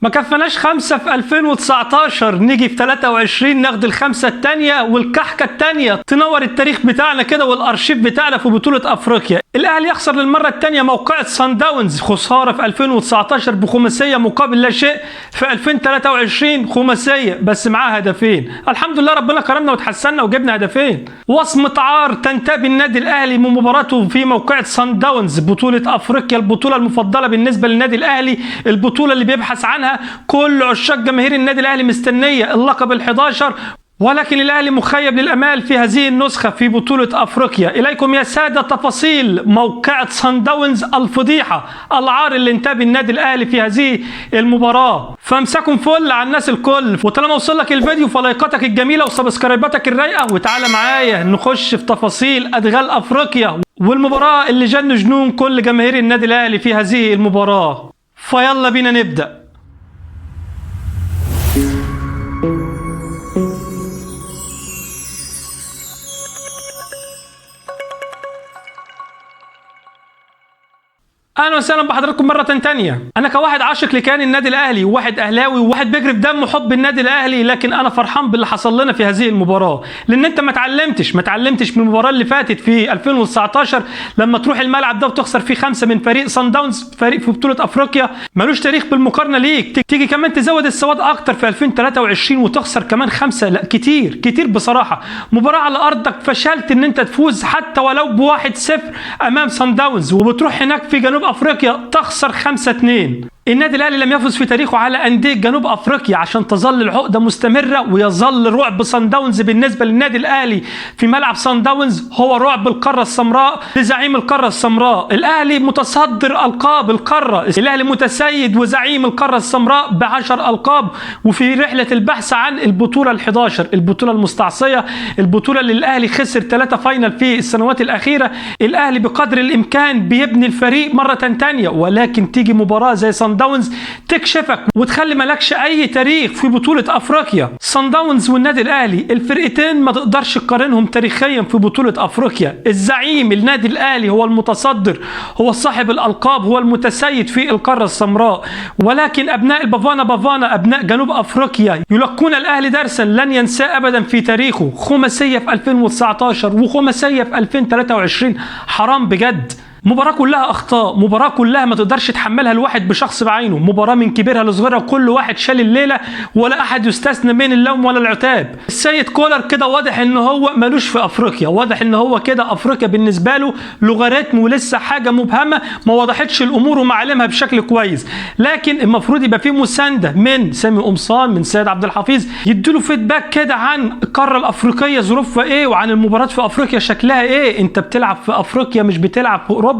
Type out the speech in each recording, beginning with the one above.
ما كفناش 5 في 2019، نيجي في 23 ناخد الخمسة التانية والكحكة التانية تنور التاريخ بتاعنا كده والارشيف بتاعنا في بطولة افريقيا. الاهلي يخسر للمرة التانية موقعة صن داونز، خسارة في 2019 بخماسية مقابل لا شيء، في 2023 خماسية بس معاه هدفين. الحمد لله ربنا كرمنا وتحسنا وجبنا هدفين. وصمة عار تنتابي النادي الاهلي من مباراته في موقعة صن داونز، بطولة افريقيا، البطولة المفضلة بالنسبة للنادي الاهلي، البطولة اللي بيبحث عنها كل عشاق جماهير النادي الاهلي مستنيه، اللقب ال11. ولكن الاهلي مخيب للامال في هذه النسخه في بطوله افريقيا. اليكم يا ساده تفاصيل موقعة صن داونز الفضيحه، العار اللي انتابه النادي الاهلي في هذه المباراه. فامسكم فل على الناس الكل، وطالما وصل لك الفيديو فلايكاتك الجميله وسبسكرايباتك الرايقه، وتعالى معايا نخش في تفاصيل ادغال افريقيا والمباراه اللي جن جنون كل جماهير النادي الاهلي في هذه المباراه. فيلا بينا نبدا. اهلا وسهلا بحضراتكم مره تانية. انا كواحد عاشق لكيان النادي الاهلي وواحد اهلاوي وواحد بيجري في دمه حب النادي الاهلي، لكن انا فرحان باللي حصل لنا في هذه المباراه، لان انت ما اتعلمتش من المباراه اللي فاتت في 2019 لما تروح الملعب ده وتخسر فيه 5 من فريق صن داونز، فريق في بطوله افريقيا ملوش تاريخ بالمقارنه ليك. تيجي كمان تزود السواد اكتر في 2023 وتخسر كمان 5. لا كتير بصراحه. مباراه على ارضك فشلت ان انت تفوز حتى ولو ب1-0 امام صن داونز، وبتروح هناك في جنوب افريقيا تخسر 5-2. النادي الاهلي لم يفز في تاريخه على انديه جنوب افريقيا عشان تظل العقده مستمره ويظل رعب صن داونز بالنسبه للنادي الاهلي في ملعب صن داونز هو رعب القاره السمراء لزعيم القاره السمراء. الاهلي متصدر القاب القاره، الاهلي متسيد وزعيم القاره السمراء ب10 القاب، وفي رحله البحث عن البطوله ال11، البطوله المستعصيه، البطوله اللي الاهلي خسر 3 فاينل في السنوات الاخيره. الاهلي بقدر الامكان بيبني الفريق مره تانية، ولكن تيجي مباراه زي صن داونز تكشفك وتخلي مالكش اي تاريخ في بطولة افريقيا. صن داونز والنادي الاهلي الفرقتين ما تقدرش تقارنهم تاريخيا في بطولة افريقيا. الزعيم النادي الاهلي هو المتصدر، هو صاحب الالقاب، هو المتسيد في القارة السمراء، ولكن ابناء البافانا ابناء جنوب افريقيا يلقون الاهلي درسا لن ينساه ابدا في تاريخه. خماسية في 2019 وخماسية في 2023، حرام بجد. مباراة كلها أخطاء، مباراة كلها ما تقدرش تحملها الواحد بشخص بعينه، مباراة من كبيرها لصغيرها وكل واحد شال الليلة ولا أحد يستثنى من اللوم ولا العتاب. السيد كولر كده واضح إن هو ملوش في أفريقيا، واضح إن هو كده أفريقيا بالنسبة له لوغاريتم ولسه حاجة مبهمة ما وضحتش الأمور ومعلمها بشكل كويس. لكن المفروض يبقى فيه مساندة من سامي قمصان، من سيد عبد الحفيظ، يديله فيدباك كده عن القارة الأفريقية ظروفها إيه وعن المباراه في أفريقيا شكلها إيه. أنت بتلعب في أفريقيا مش بتلعب في أوروبا،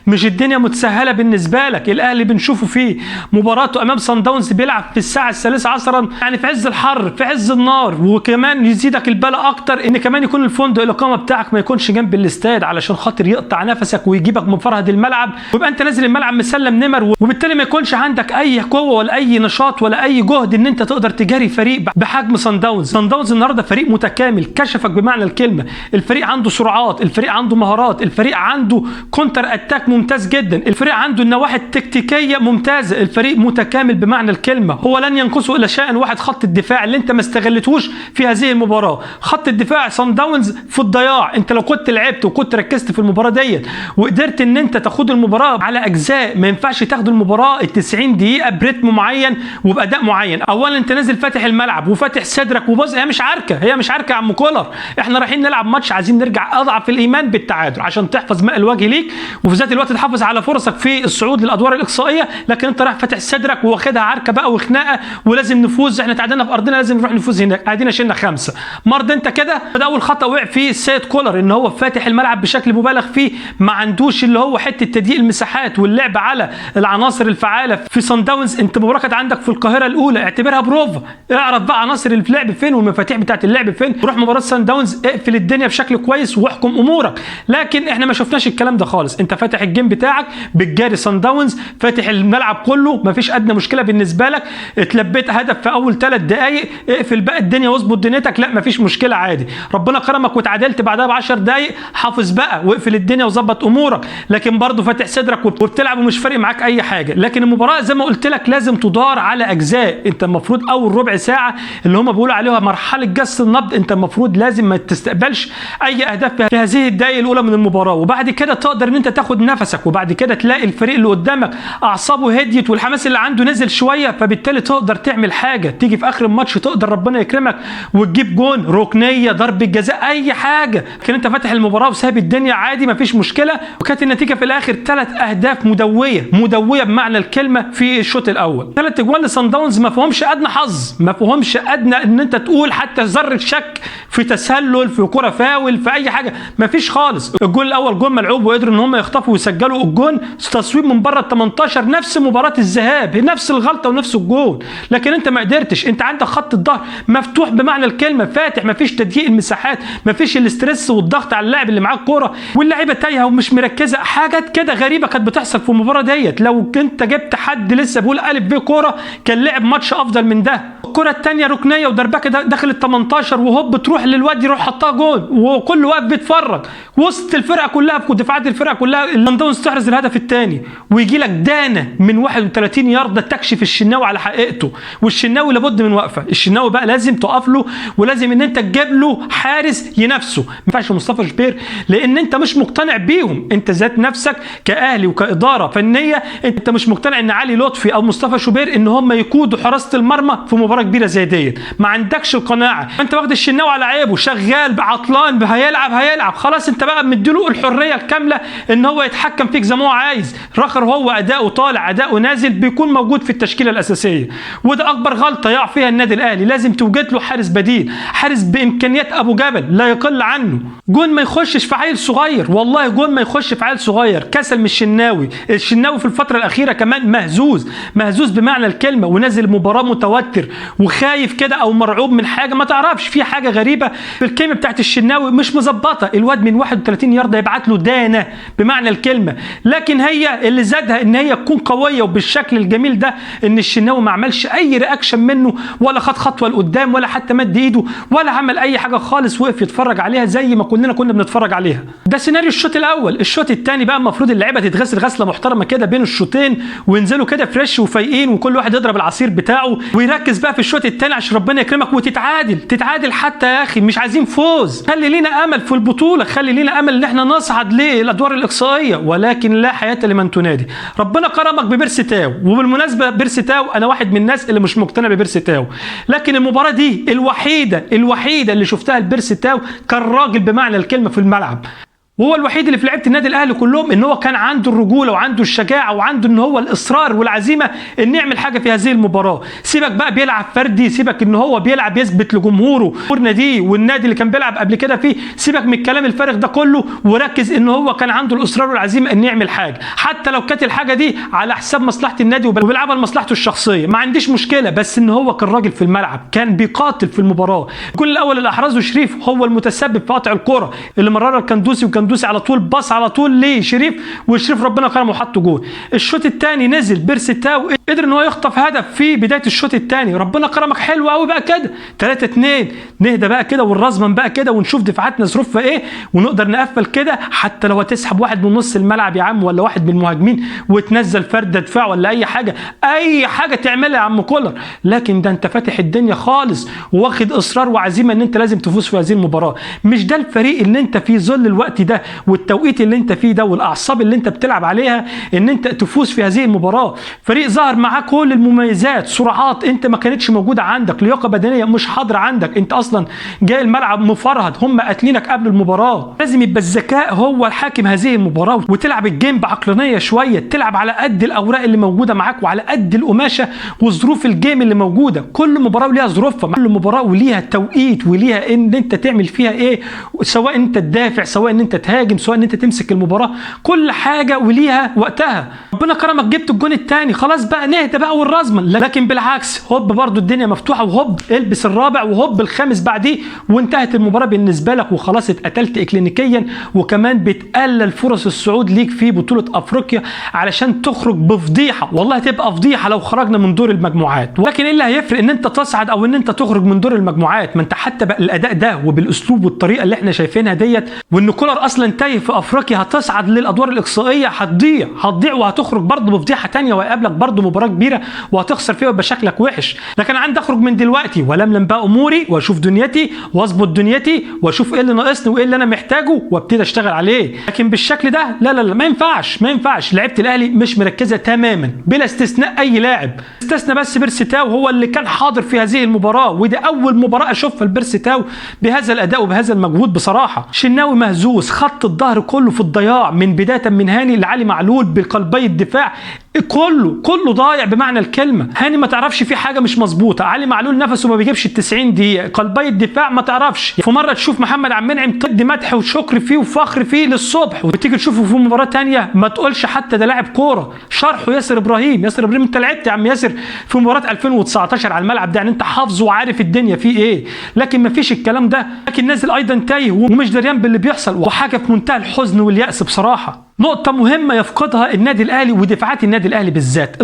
مش الدنيا متسهله بالنسبه لك. الاهلي بنشوفه في مباراته امام صن داونز بيلعب في الساعه 3 عصرا، يعني في عز الحر في عز النار. وكمان يزيدك البلاء اكتر ان كمان يكون الفندق الاقامه بتاعك ما يكونش جنب الاستاد علشان خاطر يقطع نفسك ويجيبك من فرهد الملعب، ويبقى انت نازل الملعب مسلم نمر، وبالتالي ما يكونش عندك اي قوه ولا اي نشاط ولا اي جهد ان انت تقدر تجاري فريق بحجم صن داونز. صن داونز النهارده فريق متكامل، كشفك بمعنى الكلمه. الفريق عنده سرعات، الفريق عنده مهارات، الفريق عنده كونتر اتاك ممتاز جدا، الفريق عنده النواحي التكتيكيه ممتازه، الفريق متكامل بمعنى الكلمه. هو لن ينقصه الا شيء واحد، خط الدفاع اللي انت ما استغلتوش في هذه المباراه. خط الدفاع صن داونز في الضياع. انت لو كنت لعبت وكنت ركزت في المباراه ديت وقدرت ان انت تاخد المباراه على اجزاء، ما ينفعش تاخد المباراه ال 90 دقيقه برتم معين وباداء معين. اولا انت نازل فاتح الملعب وفاتح صدرك وبص، هي مش عركه يا عم كولر، احنا رايحين نلعب ماتش عايزين نرجع اضعف الايمان بالتعادل عشان تحفظ ماء الوجه ليك، وفي ذات الوقت تحافظ على فرصك في الصعود للادوار الاقصائيه. لكن انت رايح فاتح صدرك واخدها عركه بقى وخناقه ولازم نفوز، احنا تعادلنا في ارضنا لازم نروح نفوز هناك، قاعدين شلنا 5 مرض. انت كده ده اول خطا وقع فيه السيد كولر، ان هو فاتح الملعب بشكل مبالغ فيه، ما عندوش اللي هو حته تضييق المساحات واللعب على العناصر الفعاله في صن داونز. انت مباراه كانت عندك في القاهره الاولى، اعتبرها بروفا، اعرف بقى عناصر اللعب فين والمفاتيح بتاعت اللعب فين، روح مباراه صن داونز اقفل الدنيا بشكل كويس واحكم امورك. لكن احنا ما شفناش الكلام ده خالص. خالص. انت فاتح الجيم بتاعك بتجاري صن داونز، فاتح الملعب كله، مفيش ادنى مشكله بالنسبه لك. اتلبيت هدف في اول 3 دقائق، اقفل بقى الدنيا واظبط دنيتك، لا مفيش مشكله عادي. ربنا كرمك واتعادلت بعدها ب10 دقائق، حافظ بقى واقفل الدنيا وظبط امورك، لكن برضه فاتح صدرك وبتلعب ومش فارق معاك اي حاجه. لكن المباراه زي ما قلت لك لازم تدار على اجزاء. انت المفروض اول ربع ساعه اللي هم بيقولوا عليها مرحله جس النبض، انت المفروض لازم ما تستقبلش اي اهداف في هذه الدقائق الاولى من المباراه، وبعد كده تقدر ان انت تاخد نفسك، وبعد كده تلاقي الفريق اللي قدامك اعصابه هديت والحماس اللي عنده نزل شويه، فبالتالي تقدر تعمل حاجه، تيجي في اخر الماتش تقدر ربنا يكرمك وتجيب جون، ركنيه، ضربه جزاء، اي حاجه. لكن انت فاتح المباراه وساب الدنيا عادي مفيش مشكله، وكانت النتيجه في الاخر 3 اهداف مدويه بمعنى الكلمه في الشوط الاول. 3 اجوان لصن داونز ما فيهمش ادنى حظ، ما فيهمش ادنى ان انت تقول حتى ذره شك في تسلل، في كره فاول، في اي حاجه، ما فيش خالص. الجول الاول جول ملعوب وقدروا ان هم يخطفوا ويسجلوا الجون، تصويب من بره ال 18، نفس مباراه الذهاب، نفس الغلطه ونفس الجول. لكن انت ما قدرتش، انت عندك خط الظهر مفتوح بمعنى الكلمه، فاتح، ما فيش تضييق المساحات، ما فيش الاسترس والضغط على اللاعب اللي معاه الكوره، واللعيبه تايهه ومش مركزه. حاجات كده غريبه كانت بتحصل في المباراه ديت. لو كنت جبت حد لسه بيقول الف ب كوره كان لعب ماتش افضل من ده. الكره الثانيه ركنيه ودربكه داخل ال 18 وهوب تروح للواد يروح حطها جول، وكل واقف بيتفرج وسط الفرقه كلها في دفاعات الفرقه كلها. صن داونز تحرز الهدف الثاني ويجي لك دانه من 31 يارده تكشف الشناوي على حقيقته، والشناوي لابد من وقفه. الشناوي بقى لازم تقف له، ولازم ان انت تجيب له حارس ينافسه. ما ينفعش مصطفى شوبير لان انت مش مقتنع بيهم، انت ذات نفسك كاهلي وكاداره فنيه انت مش مقتنع ان علي لطفي او مصطفى شوبير ان هم يقودوا حراسه المرمى في مباراه كبيره زي ديت. ما عندكش القناعه، انت واخد الشناوي على عيبه، شغال عطلان، هيلعب خلاص، انت بقى مديله الحريه الكامله ان هو يتحكم فيك زي ما هو عايز. رخر هو اداؤه طالع اداؤه نازل بيكون موجود في التشكيله الاساسيه، وده اكبر غلطه يقع فيها النادي الاهلي. لازم توجد له حارس بديل، حارس بامكانيات ابو جبل لا يقل عنه. جون ما يخشش في عيل صغير، والله جون ما يخش في عيل صغير. كسل من الشناوي في الفتره الاخيره كمان مهزوز بمعنى الكلمه، ونازل مباراه متوتر وخايف كده او مرعوب من حاجه، ما تعرفش في حاجه غريبه في الكلمه بتاعت الشناوي مش مظبطه. الواد من 31 يارده يبعت له دانه بمعنى الكلمه، لكن هي اللي زادها ان هي تكون قويه وبالشكل الجميل ده ان الشناوي ما عملش اي رياكشن منه، ولا خد خطوه لقدام، ولا حتى مد ايده، ولا عمل اي حاجه خالص، وقف يتفرج عليها زي ما كنا بنتفرج عليها. ده سيناريو الشوط الاول. الشوط الثاني بقى المفروض اللعيبه تتغسل غسله محترمه كده بين الشوطين، وينزلوا كده فريش وفايقين، وكل واحد يضرب العصير بتاعه ويركز بقى في الشوط الثاني عشان ربنا يكرمك وتتعادل حتى يا اخي. مش عايزين فوز، خلي لينا امل في البطوله، خلي لينا امل ان احنا نصعد للادوار الاقصائيه، ولكن لا حياه لمن تنادي. ربنا كرمك ببيرسي تاو، وبالمناسبه بيرسي تاو انا واحد من الناس اللي مش مقتنع ببيرسي تاو، لكن المباراه دي الوحيده اللي شفتها لبيرسي تاو كان راجل بمعنى الكلمه في الملعب. وهو الوحيد اللي في لعيبه النادي الاهلي كلهم ان هو كان عنده الرجوله وعنده الشجاعه وعنده ان هو الاصرار والعزيمه ان يعمل حاجه في هذه المباراه. سيبك بقى بيلعب فردي، سيبك ان هو بيلعب يثبت لجمهوره ناديه والنادي اللي كان بيلعب قبل كده فيه، سيبك من الكلام الفارغ ده كله، وركز ان هو كان عنده الاصرار والعزيمه ان يعمل حاجه، حتى لو كانت الحاجه دي على حساب مصلحه النادي وبيلعبها لمصلحته الشخصيه، ما عنديش مشكله، بس ان هو كان راجل في الملعب، كان بيقاتل في المباراه. الجول الاول اللي احرزه شريف هو المتسبب في قطع الكره اللي مررها الكندوسي، وكندوسي على طول باص على طول لشريف، وشريف ربنا كرمه وحطه جول. الشوط الثاني نزل بيرسي تاو قدر ان هو يخطف هدف في بدايه الشوط الثاني، ربنا كرمك حلو قوي بقى كده 3-2. نهدى بقى كده ونرزمن بقى كده ونشوف دفاعاتنا ظروفها ايه، ونقدر نقفل كده، حتى لو هتسحب واحد من نص الملعب يا عم ولا واحد من المهاجمين وتنزل فرده دفاع ولا اي حاجه تعملها يا عم كولر، لكن ده انت فاتح الدنيا خالص واخد اصرار وعزيمه ان انت لازم تفوز في هذه المباراه. مش ده الفريق اللي انت في ظل الوقت ده والتوقيت اللي انت فيه ده والاعصاب اللي انت بتلعب عليها ان انت تفوز في هذه المباراه. فريق ظهر معاه كل المميزات، سرعات انت ما كانتش موجوده عندك، لياقه بدنيه مش حاضره عندك، انت اصلا جاي الملعب مفرهد، هم قاتلينك قبل المباراه. لازم يبقى الذكاء هو الحاكم هذه المباراه، وتلعب الجيم بعقلانيه شويه، تلعب على قد الاوراق اللي موجوده معاك وعلى قد القماشه وظروف الجيم اللي موجوده. كل مباراه وليها ظروفها، كل مباراه وليها توقيت وليها ان انت تعمل فيها ايه، سواء انت تدافع سواء ان انت تهاجم، سواء ان انت تمسك المباراه، كل حاجه وليها وقتها. ربنا كرمك جبت الجون الثاني، خلاص بقى نهدى بقى والرزمن. لكن بالعكس هوب برضو الدنيا مفتوحه، وهوب البس الرابع، وهوب الخامس بعديه، وانتهت المباراه بالنسبه لك وخلاص اتقتلت اكلينيكيا. وكمان بتقلل فرص الصعود ليك في بطوله افريقيا علشان تخرج بفضيحه. والله هتبقى فضيحه لو خرجنا من دور المجموعات. ولكن ايه اللي هيفرق ان انت تصعد او ان انت تخرج من دور المجموعات؟ ما انت حتى بقى الاداء ده وبالاسلوب والطريقه اللي احنا شايفينها ديت، وان كولر اصلا تايه في افريقيا، هتصعد للادوار الاقصائيه هتضيع وهتخرج برضه بفضيحه ثانيه، وهيقابلك برضه مباراه كبيره وهتخسر فيها ويبقى شكلك وحش. لكن عندي اخرج من دلوقتي ولملم بقى اموري واشوف دنيتي واظبط دنيتي واشوف ايه اللي ناقصني وايه اللي انا محتاجه وابتدي اشتغل عليه. لكن بالشكل ده لا ما ينفعش. لعيبه الاهلي مش مركزه تماما بلا استثناء. اي لاعب استثنى بس بيرسي تاو هو اللي كان حاضر في هذه المباراه، ودي اول مباراه اشوفها لبيرسي تاو بهذا الاداء وبهذا المجهود بصراحه. شناوي مهزوز، خط الظهر كله في الضياع، من بدايه من هاني لعلي معلول بقلبي الدفاع، كله ضايع بمعنى الكلمه. هاني ما تعرفش في حاجه مش مظبوطه، علي معلول نفسه ما بيجيبش ال90 دقيقه، قلبي الدفاع ما تعرفش. في مره تشوف محمد عبد المنعم تدي مدح وشكر فيه وفخر فيه للصبح، وتيجي تشوفه في مباراه ثانيه ما تقولش حتى ده لاعب كوره. شرحه ياسر ابراهيم انت لعبت يا عم ياسر في مباراه 2019 على الملعب ده، يعني انت حافظه وعارف الدنيا فيه ايه. لكن ما فيش الكلام ده. لكن نازل ايضا تايه ومش دريان باللي بيحصل، وحاجه في منتهى الحزن واليأس بصراحه. نقطة مهمة يفقدها النادي الأهلي ودفاعات النادي الأهلي بالذات،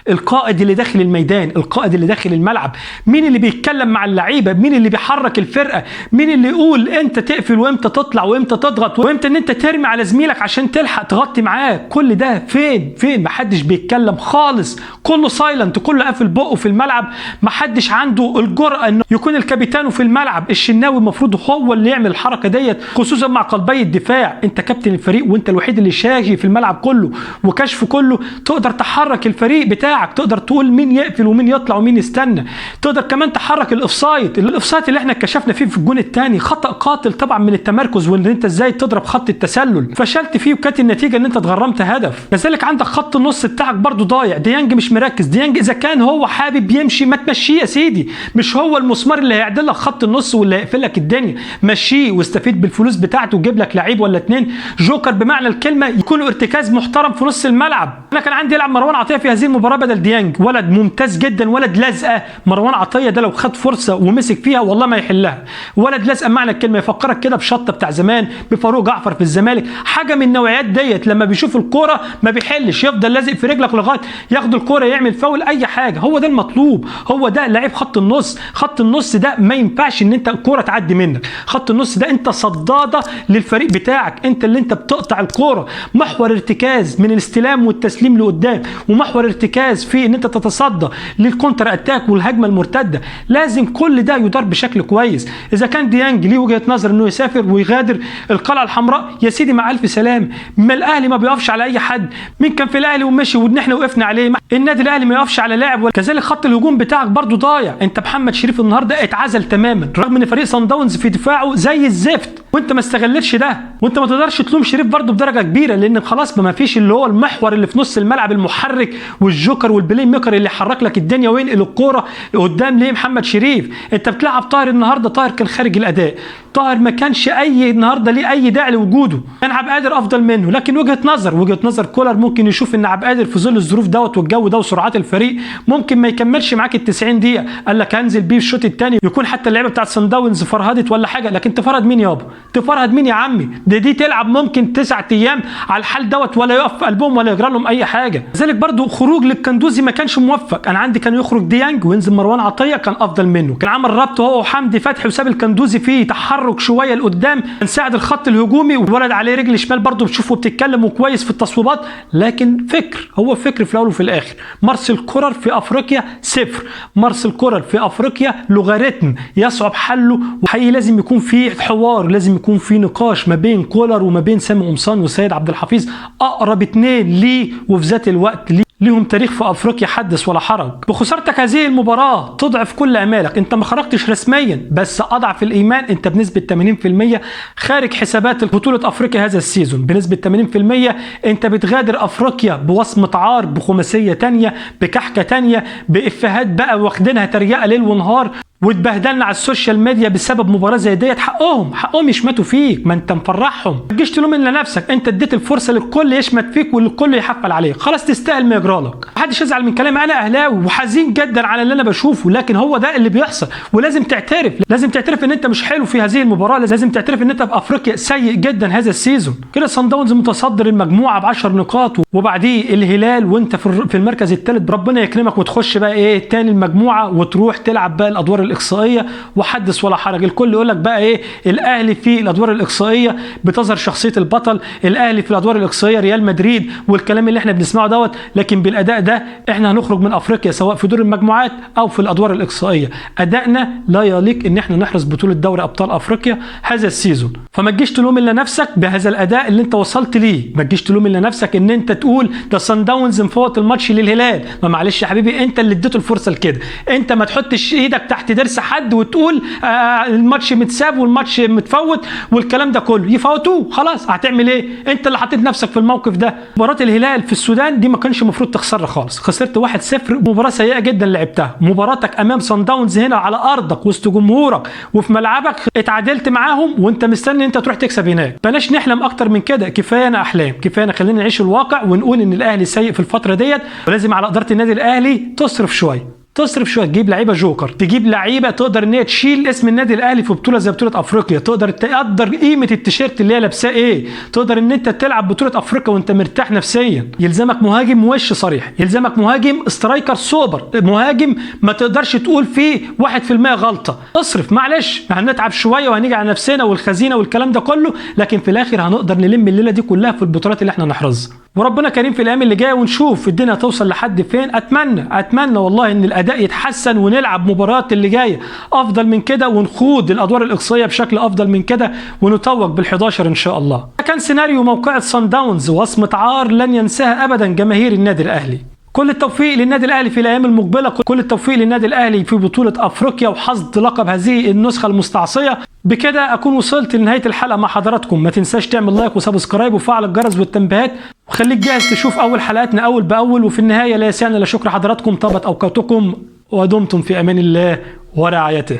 القائد اللي داخل الميدان، القائد اللي داخل الملعب. مين اللي بيتكلم مع اللعيبة؟ مين اللي بيحرك الفرقة؟ مين اللي يقول امتى تقفل وامتى تطلع وامتى تضغط وامتى ان انت ترمي على زميلك عشان تلحق تغطي معاه؟ كل ده فين؟ محدش بيتكلم خالص، كله سايلنت، كله قافل بقه في الملعب. محدش عنده الجرأة انه يكون الكابيتانو في الملعب. الشناوي المفروض هو اللي يعمل الحركة ديت، خصوصا مع قلبي الدفاع. انت كابتن الفريق وانت الوحيد اللي شاغي في الملعب كله وكشف كله، تقدر تحرك الفريق بتاعك، تقدر تقول مين يقفل ومين يطلع ومين يستنى، تقدر كمان تحرك الاوفسايد اللي احنا كشفنا فيه في الجون الثاني، خطأ قاتل طبعا من التمركز، وان انت ازاي تضرب خط التسلل، فشلت فيه وكانت النتيجه ان انت اتغرمت هدف. كذلك عندك خط النص بتاعك برضو ضايع، ديانج مش مركز. ديانج اذا كان هو حابب يمشي ما تمشيه يا سيدي، مش هو المسمار اللي هيعدل لك خط النص واللي هيقفل لك الدنيا. مشيه واستفيد بالفلوس بتاعته وجيب لك لعيب ولا اتنين جوكر بمعنى الكلمه يكونوا ارتكاز محترم في نص الملعب. انا كان عندي يلعب مروان عطيه في هذه المباراه بدل ديانج، ولد ممتاز جدا، ولد لازقه. مروان عطيه ده لو خد فرصه ومسك فيها والله ما يحلها، ولد لازقه معنى الكلمه، يفكرك كده بشطه بتاع زمان بفاروق جعفر في الزمالك، حاجه من النوعيات ديت. لما بيشوف الكوره ما بيحلش، يفضل لازق في رجلك لغايه ياخد الكوره يعمل فاول اي حاجه. هو ده المطلوب، هو ده لاعب خط النص. خط النص ده ما ينفعش ان انت الكوره تعدي منك، خط النص ده انت صداده للفريق بتاعك، انت اللي انت بتقطع الكوره، محور ارتكاز من الاستلام والتسليم لقدام، ومحور ارتكاز في ان انت تتصدى للكونتر اتاك والهجمه المرتده. لازم كل ده يدار بشكل كويس. اذا كان ديانج ليه وجهه نظر انه يسافر ويغادر القلعه الحمراء، يا سيدي مع الف سلام. ما الاهلي ما بيقفش على اي حد. مين كان في الاهلي ومشي وان احنا وقفنا عليه؟ النادي الاهلي ما يقفش على لاعب. وكذلك خط الهجوم بتاعك برضو ضايع. انت محمد شريف النهارده اتعزل تماما، رغم ان فريق صن داونز في دفاعه زي الزفت، وانت ما استغلتش ده. وانت ما تقدرش تلوم شريف برضو بدرجه كبيره، لان خلاص ما فيش اللي هو المحور اللي في نص الملعب المحرك والجوكر والبلاي ميكر اللي يحرك لك الدنيا وينقل الكوره قدام. ليه محمد شريف؟ انت بتلعب طاهر النهارده، طاهر كان خارج الاداء، طاهر ما كانش النهارده ليه اي داعي لوجوده، كان عبد القادر افضل منه. لكن وجهه نظر كولر ممكن يشوف ان عبد القادر في ظل الظروف دوت والجو ده وسرعات الفريق ممكن ما يكملش معاك ال90 دقيقه. قال لك هنزل بيه الشوط الثاني، يكون حتى اللعيبه بتاعت صن داونز فرهدت ولا حاجه. لكن تفرهد مين يابا؟ تفرهد مين يا عمي؟ دي تلعب ممكن 9 ايام على الحال دوت ولا يقف في قلبهم ولا يجرى لهم اي حاجه. لذلك برضو خروج للكندوزي ما كانش موفق. انا عندي كان يخرج ديانج وينزل مروان عطيه، كان افضل منه، كان عمل ربط هو وحمدي فتحي وساب الكندوزي فيه تحرك شويه لقدام، كان ساعد الخط الهجومي وولد عليه رجل شمال برضو بتشوفه بتتكلم وكويس في التصويبات. لكن هو فكر في الاول وفي الاخر. مارسيل كولر في افريقيا صفر، مارسيل كولر في افريقيا لوغاريتم يصعب حله، وحقيقي لازم يكون في حوار، لازم يكون في نقاش ما بين كولر وما بين سامي قمصان وسيد عبد الحفيظ، اقرب اتنين ليه وفي ذات الوقت ليهم تاريخ في افريقيا حدث ولا حرج. بخسارتك هذه المباراه تضعف كل امالك. انت ما خرجتش رسميا بس اضعف الايمان، انت بنسبه 80% خارج حسابات بطوله افريقيا هذا السيزون بنسبه 80%. انت بتغادر افريقيا بوصمه عار، بخماسيه تانية، بكحكه تانية، بافيهات بقى واخدينها تريقه ليل ونهار. واتبهدلنا على السوشيال ميديا بسبب مباراه زي ديت، حقهم يشمتوا فيك، ما انت مفرحهم. ما تجيش تلوم الا نفسك، انت اديت الفرصه للكل يشمت فيك والكل يحفل عليك، خلاص تستاهل ما يجرالك. محدش يزعل من كلامي، انا اهلاوي وحزين جدا على اللي انا بشوفه، لكن هو ده اللي بيحصل. ولازم تعترف ان انت مش حلو في هذه المباراه، لازم تعترف ان انت في افريقيا سيء جدا هذا السيزون. كده صن داونز متصدر المجموعه ب10 نقاط، وبعديه الهلال وانت في المركز الثالث. ربنا يكرمك وتخش بقى ايه تاني المجموعه وتروح تلعب بقى الادوار الاقصائيه، وحدث ولا حرج. الكل يقول لك بقى ايه، الاهلي في الادوار الاقصائيه بتظهر شخصيه البطل، الاهلي في الادوار الاقصائيه ريال مدريد، والكلام اللي احنا بنسمعه دوت. لكن بالاداء ده احنا هنخرج من افريقيا سواء في دور المجموعات او في الادوار الاقصائيه. ادائنا لا يليق ان احنا نحرز بطوله دوري ابطال افريقيا هذا السيزون. فما تجيش تلوم الا نفسك بهذا الاداء اللي انت وصلت ليه، ما تجيش تلوم الا نفسك ان انت تقول ده صن داونز مفوت الماتش للهلال. ما معلش يا حبيبي، انت اللي اديته الفرصه لكده. انت ما تحطش ايدك تحت ضرس حد وتقول الماتش متساب والماتش متفوت والكلام ده كله. يفوتوه خلاص، هتعمل ايه؟ انت اللي حطيت نفسك في الموقف ده. مباراه الهلال في السودان دي ما كانش المفروض تخسرها خالص، خسرت 1-0، مباراه سيئه جدا لعبتها. مباراتك امام صن داونز هنا على ارضك وسط جمهورك وفي ملعبك اتعادلت معاهم وانت مستني انت تروح تكسب هناك. بلاش نحلم اكتر من كده، كفايانا احلام، كفايانا. خلينا نعيش الواقع ونقول ان الاهلي سيء في الفتره ديت، ولازم على اداره النادي الاهلي تصرف شويه، تجيب لعيبه جوكر، تجيب لعيبه تقدر ان هي تشيل اسم النادي الاهلي في بطوله زي بطوله افريقيا، تقدر تقدر قيمه التيشيرت اللي هي لابساه ايه، تقدر ان انت تلعب بطوله افريقيا وانت مرتاح نفسيا. يلزمك مهاجم وش صريح، يلزمك مهاجم سترايكر سوبر، مهاجم ما تقدرش تقول فيه 1% غلطه. اصرف، معلش هنتعب شويه وهنيجي على نفسنا والخزينه والكلام ده كله، لكن في الاخر هنقدر نلم الليله دي كلها في البطولات اللي احنا نحرزها. وربنا كريم في الايام اللي جايه ونشوف الدنيا توصل لحد فين. اتمنى والله ان الاداء يتحسن ونلعب مباريات اللي جايه افضل من كده، ونخوض الادوار الاقصائيه بشكل افضل من كده، ونتوج بال11 ان شاء الله. كان سيناريو موقعة صن داونز، وصمه عار لن ينساها ابدا جماهير النادي الاهلي. كل التوفيق للنادي الاهلي في الايام المقبله، كل التوفيق للنادي الاهلي في بطوله افريقيا وحصد لقب هذه النسخه المستعصيه. بكده اكون وصلت لنهايه الحلقه مع حضراتكم. ما تنساش تعمل لايك وسبسكرايب وفعل الجرس والتنبيهات، وخليك جاهز تشوف اول حلقاتنا اول باول. وفي النهايه لا يسعني الا شكر حضراتكم، طابت اوقاتكم ودمتم في امان الله ورعايته.